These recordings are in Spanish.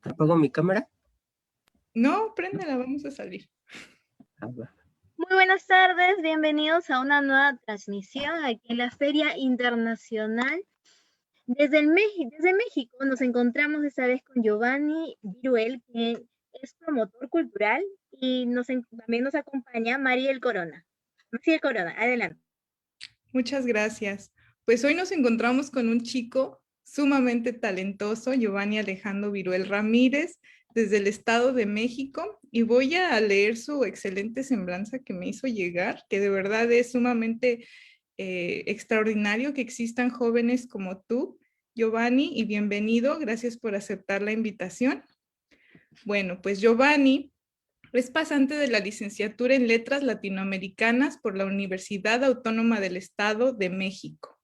¿Apago mi cámara? No, préndela, vamos a salir. Ah, va. Muy buenas tardes, bienvenidos a una nueva transmisión aquí en la Feria Internacional. Desde México nos encontramos esta vez con Giovanni Viruel, que es promotor cultural, y también nos acompaña Mariel Corona. Mariel Corona, adelante. Muchas gracias. Pues hoy nos encontramos con un chico sumamente talentoso, Giovanni Alejandro Viruel Ramírez, desde el Estado de México, y voy a leer su excelente semblanza que me hizo llegar, que de verdad es sumamente extraordinario que existan jóvenes como tú, Giovanni, y bienvenido. Gracias por aceptar la invitación. Bueno, pues Giovanni es pasante de la licenciatura en Letras Latinoamericanas por la Universidad Autónoma del Estado de México.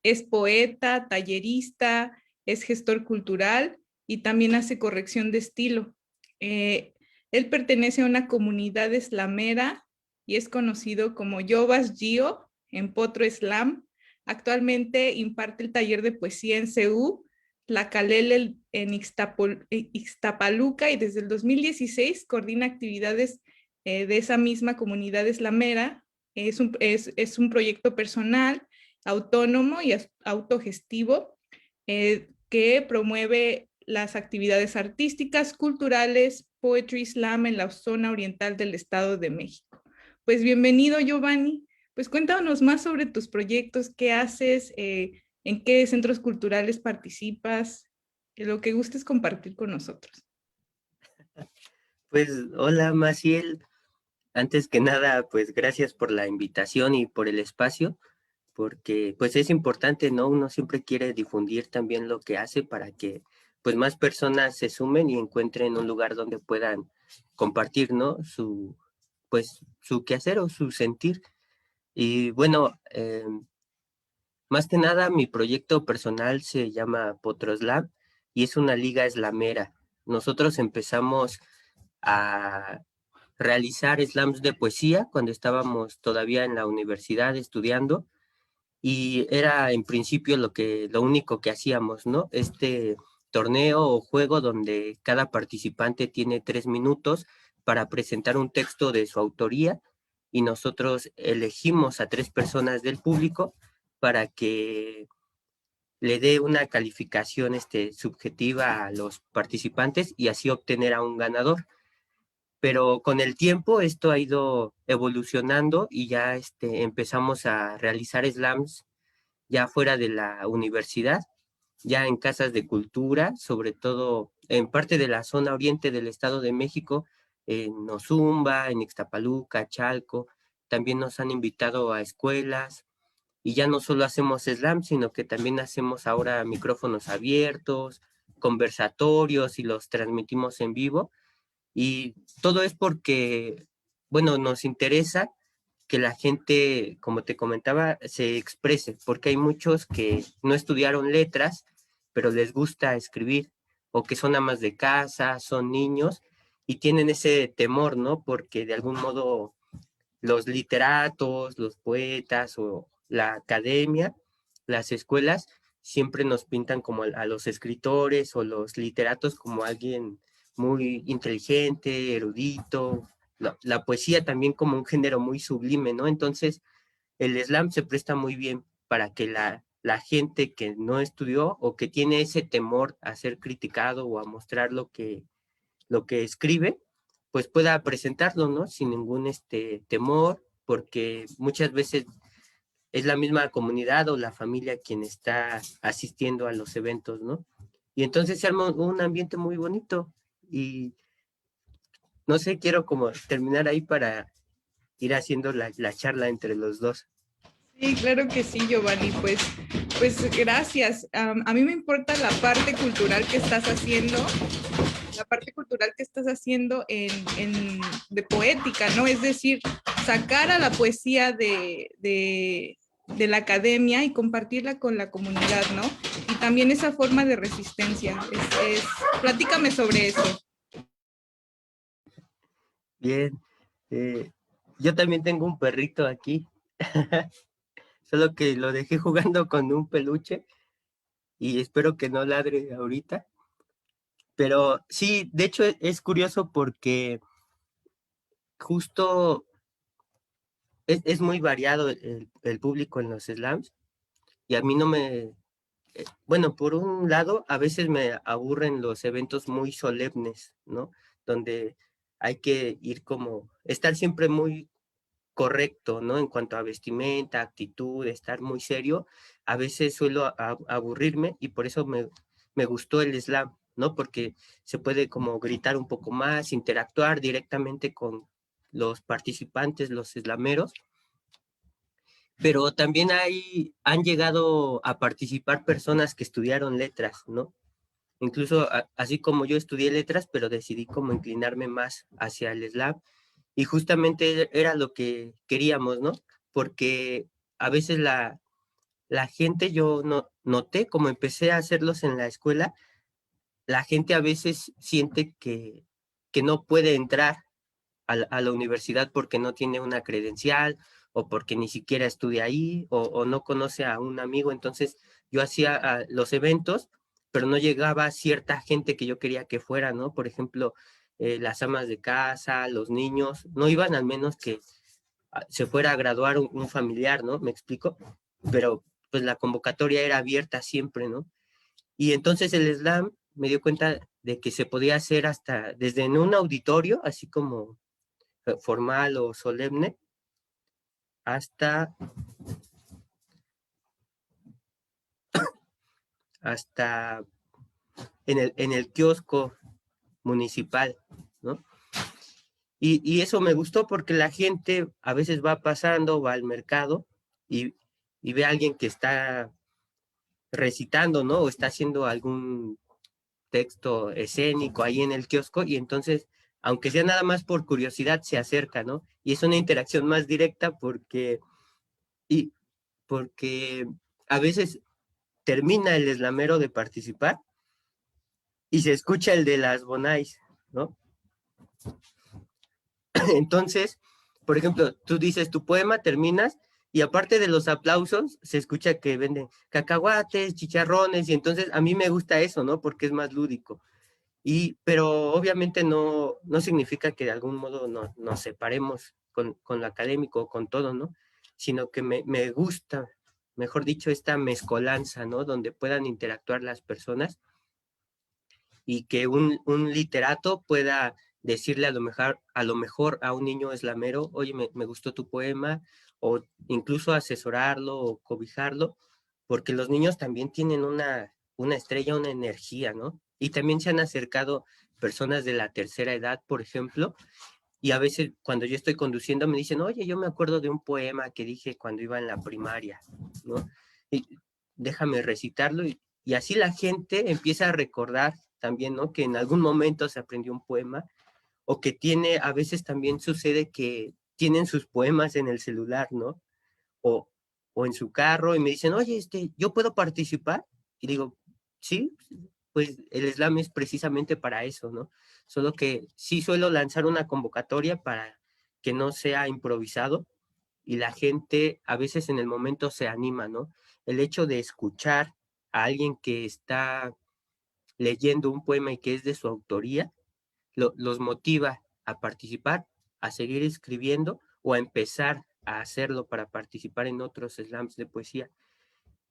Es poeta, tallerista, es gestor cultural y también hace corrección de estilo. Él pertenece a una comunidad slamera y es conocido como Yovas Gio en Potro Slam. Actualmente imparte el taller de poesía en CU, Tlacalel en Ixtapaluca, y desde el 2016 coordina actividades de esa misma comunidad slamera. Es un proyecto personal, autónomo y autogestivo que promueve las actividades artísticas, culturales, poetry slam en la zona oriental del Estado de México. Pues bienvenido, Giovanni. Pues cuéntanos más sobre tus proyectos, qué haces, en qué centros culturales participas, lo que gustes compartir con nosotros. Pues hola, Maciel. Antes que nada, pues gracias por la invitación y por el espacio, porque pues es importante, ¿no? Uno siempre quiere difundir también lo que hace para que pues más personas se sumen y encuentren un lugar donde puedan compartir, ¿no? Su quehacer o su sentir. Y bueno, más que nada mi proyecto personal se llama Potroslam y es una liga slamera. Nosotros empezamos a realizar slams de poesía cuando estábamos todavía en la universidad estudiando, y era en principio lo único que hacíamos, ¿no? Este torneo o juego donde cada participante tiene 3 minutos para presentar un texto de su autoría, y nosotros elegimos a 3 personas del público para que le dé una calificación subjetiva a los participantes y así obtener a un ganador. Pero con el tiempo esto ha ido evolucionando y ya empezamos a realizar slams ya fuera de la universidad, ya en casas de cultura, sobre todo en parte de la zona oriente del Estado de México, en Ozumba, en Ixtapaluca, Chalco. También nos han invitado a escuelas, y ya no solo hacemos slam, sino que también hacemos ahora micrófonos abiertos, conversatorios, y los transmitimos en vivo. Y todo es porque, bueno, nos interesa que la gente, como te comentaba, se exprese, porque hay muchos que no estudiaron letras, pero les gusta escribir, o que son amas de casa, son niños, y tienen ese temor, ¿no? Porque de algún modo los literatos, los poetas o la academia, las escuelas, siempre nos pintan como a los escritores o los literatos como alguien muy inteligente, erudito, la poesía también como un género muy sublime, ¿no? Entonces, el slam se presta muy bien para que la gente que no estudió o que tiene ese temor a ser criticado o a mostrar lo que escribe, pues pueda presentarlo, ¿no? Sin ningún temor, porque muchas veces es la misma comunidad o la familia quien está asistiendo a los eventos, ¿no? Y entonces se arma un ambiente muy bonito, y no sé, quiero como terminar ahí para ir haciendo la charla entre los dos. Sí, claro que sí, Giovanni. Pues gracias. A mí me importa la parte cultural que estás haciendo, de poética, ¿no? Es decir, sacar a la poesía de la academia y compartirla con la comunidad, ¿no? Y también esa forma de resistencia. Platícame sobre eso. Bien, yo también tengo un perrito aquí, solo que lo dejé jugando con un peluche y espero que no ladre ahorita. Pero sí, de hecho es curioso porque justo es muy variado el público en los slams y a mí no me, bueno, por un lado, a veces me aburren los eventos muy solemnes, ¿no? Donde hay que ir como, estar siempre muy correcto, ¿no? En cuanto a vestimenta, actitud, estar muy serio. A veces suelo aburrirme y por eso me gustó el slam, ¿no? Porque se puede como gritar un poco más, interactuar directamente con los participantes, los slameros, pero también han llegado a participar personas que estudiaron letras, ¿no? Incluso así como yo estudié letras, pero decidí como inclinarme más hacia el slam y justamente era lo que queríamos, ¿no? Porque a veces la gente, yo no, noté, como empecé a hacerlos en la escuela, la gente a veces siente que no puede entrar a la universidad porque no tiene una credencial o porque ni siquiera estudia ahí o no conoce a un amigo. Entonces yo hacía los eventos, pero no llegaba cierta gente que yo quería que fuera, ¿no? Por ejemplo, las amas de casa, los niños, no iban al menos que se fuera a graduar un familiar, ¿no? ¿Me explico? Pero pues la convocatoria era abierta siempre, ¿no? Y entonces el slam me dio cuenta de que se podía hacer hasta desde en un auditorio, así como formal o solemne, hasta, hasta en el kiosco municipal, ¿no? Y eso me gustó porque la gente a veces va pasando, va al mercado y, y ve a alguien que está recitando, ¿no? O está haciendo algún texto escénico ahí en el kiosco y entonces, aunque sea nada más por curiosidad, se acerca, ¿no? Y es una interacción más directa y, porque a veces termina el eslamero de participar y se escucha el de las Bonais, ¿no? Entonces, por ejemplo, tú dices tu poema, terminas y aparte de los aplausos, se escucha que venden cacahuates, chicharrones y entonces a mí me gusta eso, ¿no? Porque es más lúdico. Pero obviamente no significa que de algún modo nos separemos con lo académico, con todo, ¿no? Sino que me gusta, mejor dicho, esta mezcolanza, ¿no? Donde puedan interactuar las personas y que un literato pueda decirle a lo mejor a un niño eslamero, oye, me gustó tu poema, o incluso asesorarlo o cobijarlo, porque los niños también tienen una estrella, una energía, ¿no? Y también se han acercado personas de la tercera edad, por ejemplo, y a veces cuando yo estoy conduciendo me dicen, oye, yo me acuerdo de un poema que dije cuando iba en la primaria, ¿no? Y déjame recitarlo y así la gente empieza a recordar también, ¿no? Que en algún momento se aprendió un poema o que tiene, a veces también sucede que tienen sus poemas en el celular, ¿no? O, o en su carro y me dicen, oye, ¿yo puedo participar? Y digo, sí, pues el slam es precisamente para eso, ¿no? Solo que sí suelo lanzar una convocatoria para que no sea improvisado y la gente a veces en el momento se anima, ¿no? El hecho de escuchar a alguien que está leyendo un poema y que es de su autoría, los motiva a participar, a seguir escribiendo o a empezar a hacerlo para participar en otros slams de poesía.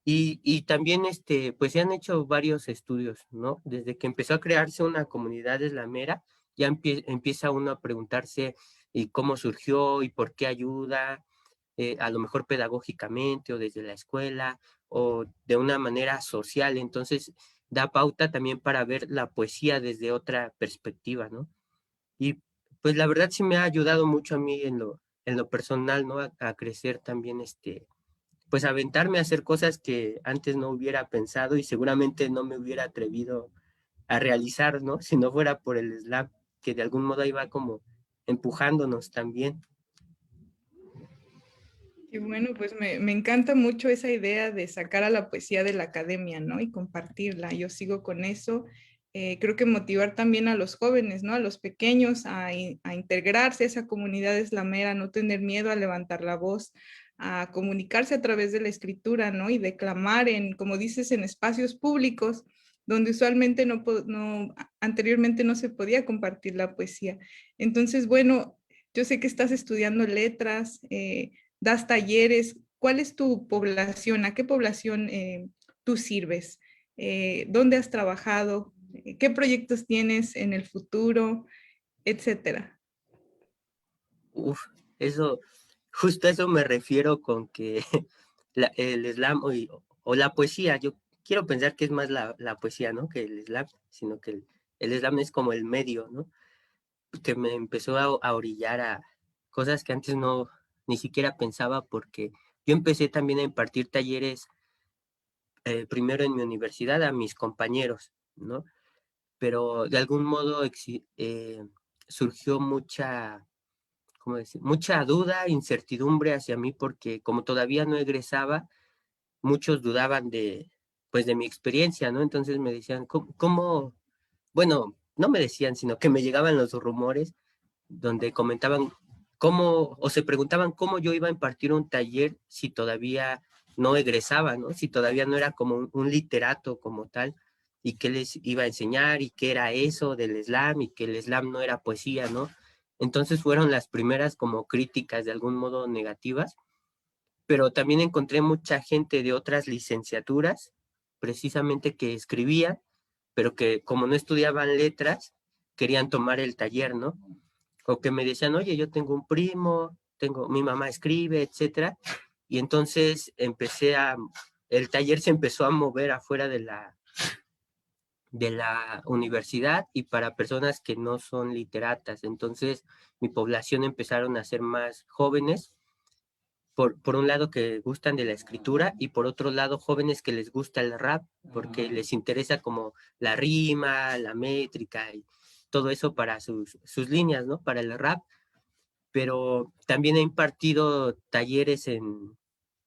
Y también, pues se han hecho varios estudios, ¿no? Desde que empezó a crearse una comunidad slamera, ya empieza uno a preguntarse y cómo surgió y por qué ayuda, a lo mejor pedagógicamente o desde la escuela o de una manera social. Entonces, da pauta también para ver la poesía desde otra perspectiva, ¿no? Y pues la verdad sí me ha ayudado mucho a mí en lo personal, ¿no? A crecer también, pues aventarme a hacer cosas que antes no hubiera pensado y seguramente no me hubiera atrevido a realizar, ¿no? Si no fuera por el slam, que de algún modo iba como empujándonos también. Y bueno, pues me encanta mucho esa idea de sacar a la poesía de la academia, ¿no? Y compartirla. Yo sigo con eso. Creo que motivar también a los jóvenes, ¿no? A los pequeños a integrarse a esa comunidad eslamera, no tener miedo a levantar la voz, a comunicarse a través de la escritura, ¿no? Y declamar en, como dices, en espacios públicos donde usualmente anteriormente no se podía compartir la poesía. Entonces, bueno, yo sé que estás estudiando letras, das talleres. ¿Cuál es tu población? ¿A qué población tú sirves? ¿Dónde has trabajado? ¿Qué proyectos tienes en el futuro? Etcétera. Uf, eso, justo a eso me refiero con que el slam o la poesía, yo quiero pensar que es más la poesía, ¿no? Que el slam, sino que el slam es como el medio, ¿no? Que me empezó a orillar a cosas que antes no ni siquiera pensaba, porque yo empecé también a impartir talleres primero en mi universidad a mis compañeros, ¿no? Pero de algún modo surgió mucha, ¿cómo decir? Mucha duda, incertidumbre hacia mí, porque como todavía no egresaba, muchos dudaban pues de mi experiencia, ¿no? Entonces me decían, ¿cómo? Bueno, no me decían, sino que me llegaban los rumores donde comentaban cómo, o se preguntaban cómo yo iba a impartir un taller si todavía no egresaba, ¿no? Si todavía no era como un literato como tal, y qué les iba a enseñar, y qué era eso del slam, y que el slam no era poesía, ¿no? Entonces fueron las primeras como críticas de algún modo negativas, pero también encontré mucha gente de otras licenciaturas, precisamente que escribía, pero que como no estudiaban letras, querían tomar el taller, ¿no? O que me decían, oye, yo tengo un primo, mi mamá escribe, etcétera. Y entonces el taller se empezó a mover afuera de la universidad y para personas que no son literatas. Entonces mi población empezaron a ser más jóvenes, por un lado que gustan de la escritura y por otro lado jóvenes que les gusta el rap, porque les interesa como la rima, la métrica y todo eso para sus líneas, ¿no? Para el rap. Pero también he impartido talleres eh,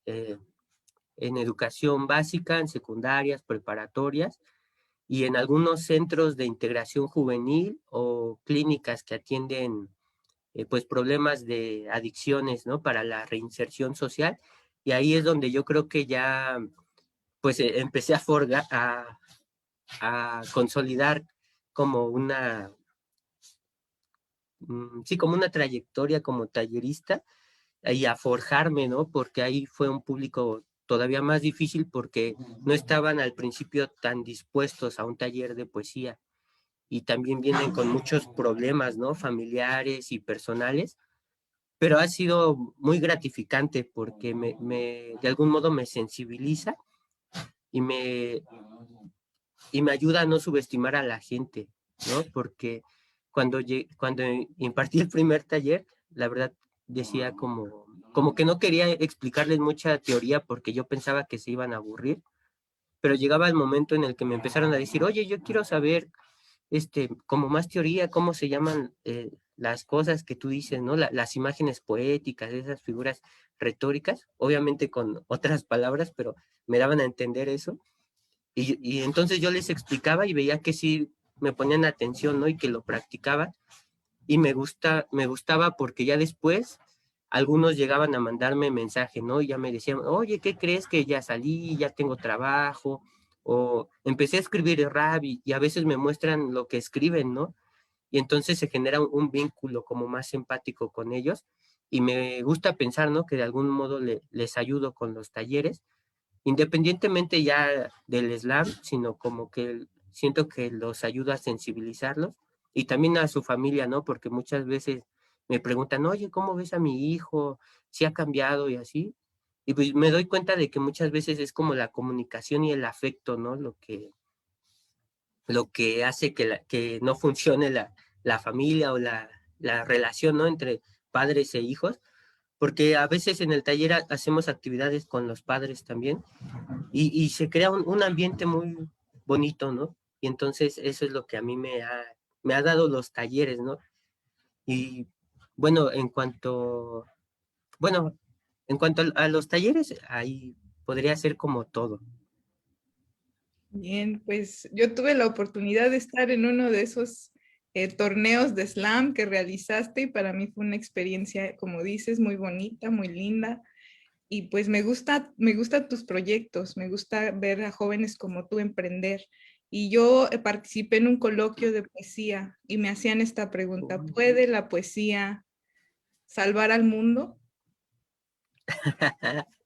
en educación básica, en secundarias, preparatorias y en algunos centros de integración juvenil o clínicas que atienden pues problemas de adicciones, ¿no? Para la reinserción social. Y ahí es donde yo creo que ya pues empecé a consolidar como sí, como una trayectoria como tallerista y a forjarme, ¿no? Porque ahí fue un público todavía más difícil porque no estaban al principio tan dispuestos a un taller de poesía y también vienen con muchos problemas, ¿no? Familiares y personales, pero ha sido muy gratificante porque de algún modo me sensibiliza y y me ayuda a no subestimar a la gente, ¿no? Porque cuando impartí el primer taller, la verdad decía como que no quería explicarles mucha teoría porque yo pensaba que se iban a aburrir, pero llegaba el momento en el que me empezaron a decir, oye, yo quiero saber como más teoría, cómo se llaman las cosas que tú dices, ¿no? Las imágenes poéticas, esas figuras retóricas, obviamente con otras palabras, pero me daban a entender eso. Y entonces yo les explicaba y veía que sí me ponían atención, ¿no? Y que lo practicaba. Y me gustaba porque ya después algunos llegaban a mandarme mensaje, ¿no? Y ya me decían, oye, ¿qué crees? Que ya salí, ya tengo trabajo, o empecé a escribir rap y a veces me muestran lo que escriben, ¿no? Y entonces se genera un vínculo como más empático con ellos y me gusta pensar, ¿no? Que de algún modo les ayudo con los talleres, independientemente ya del slam, sino como que siento que los ayuda a sensibilizarlos y también a su familia, ¿no? Porque muchas veces me preguntan, oye, ¿cómo ves a mi hijo? ¿Si ha cambiado y así? Y pues me doy cuenta de que muchas veces es como la comunicación y el afecto, ¿no? Lo que hace que no funcione la familia o la relación, ¿no? Entre padres e hijos, porque a veces en el taller hacemos actividades con los padres también y se crea un ambiente muy bonito, ¿no? Y entonces eso es lo que a mí me ha dado los talleres, ¿no? Y bueno, bueno, en cuanto a los talleres, ahí podría ser como todo. Bien, pues yo tuve la oportunidad de estar en uno de esos torneos de slam que realizaste y para mí fue una experiencia, como dices, muy bonita, muy linda. Y pues me gusta tus proyectos, me gusta ver a jóvenes como tú emprender y yo participé en un coloquio de poesía y me hacían esta pregunta: ¿puede la poesía salvar al mundo?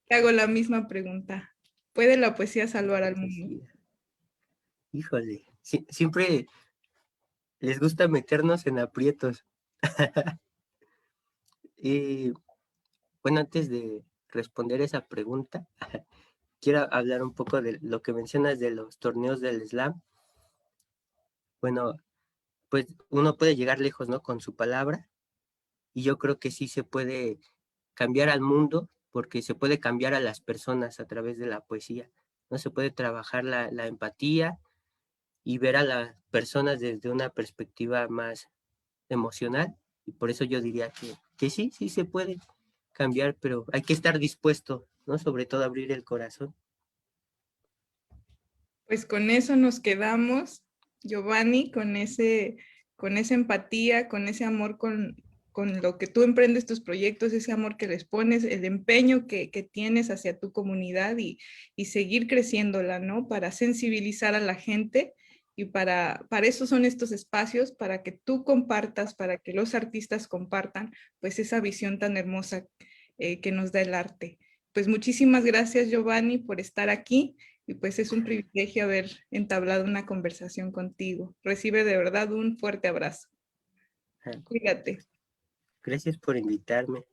Te hago la misma pregunta. ¿Puede la poesía salvar al mundo? Híjole, siempre les gusta meternos en aprietos. Y bueno, antes de responder esa pregunta, quiero hablar un poco de lo que mencionas de los torneos del slam. Bueno, pues uno puede llegar lejos, ¿no? Con su palabra, y yo creo que sí se puede cambiar al mundo, porque se puede cambiar a las personas a través de la poesía, ¿no? Se puede trabajar la empatía y ver a las personas desde una perspectiva más emocional, y por eso yo diría que sí, sí se puede cambiar, pero hay que estar dispuesto, ¿no? Sobre todo abrir el corazón. Pues con eso nos quedamos, Giovanni, con esa empatía, con ese amor con lo que tú emprendes tus proyectos, ese amor que les pones, el empeño que tienes hacia tu comunidad y seguir creciéndola, ¿no? Para sensibilizar a la gente y para eso son estos espacios, para que tú compartas, para que los artistas compartan, pues esa visión tan hermosa que nos da el arte. Pues muchísimas gracias, Giovanni, por estar aquí. Y pues es un privilegio haber entablado una conversación contigo. Recibe de verdad un fuerte abrazo. Ah, Cuídate. gracias por invitarme.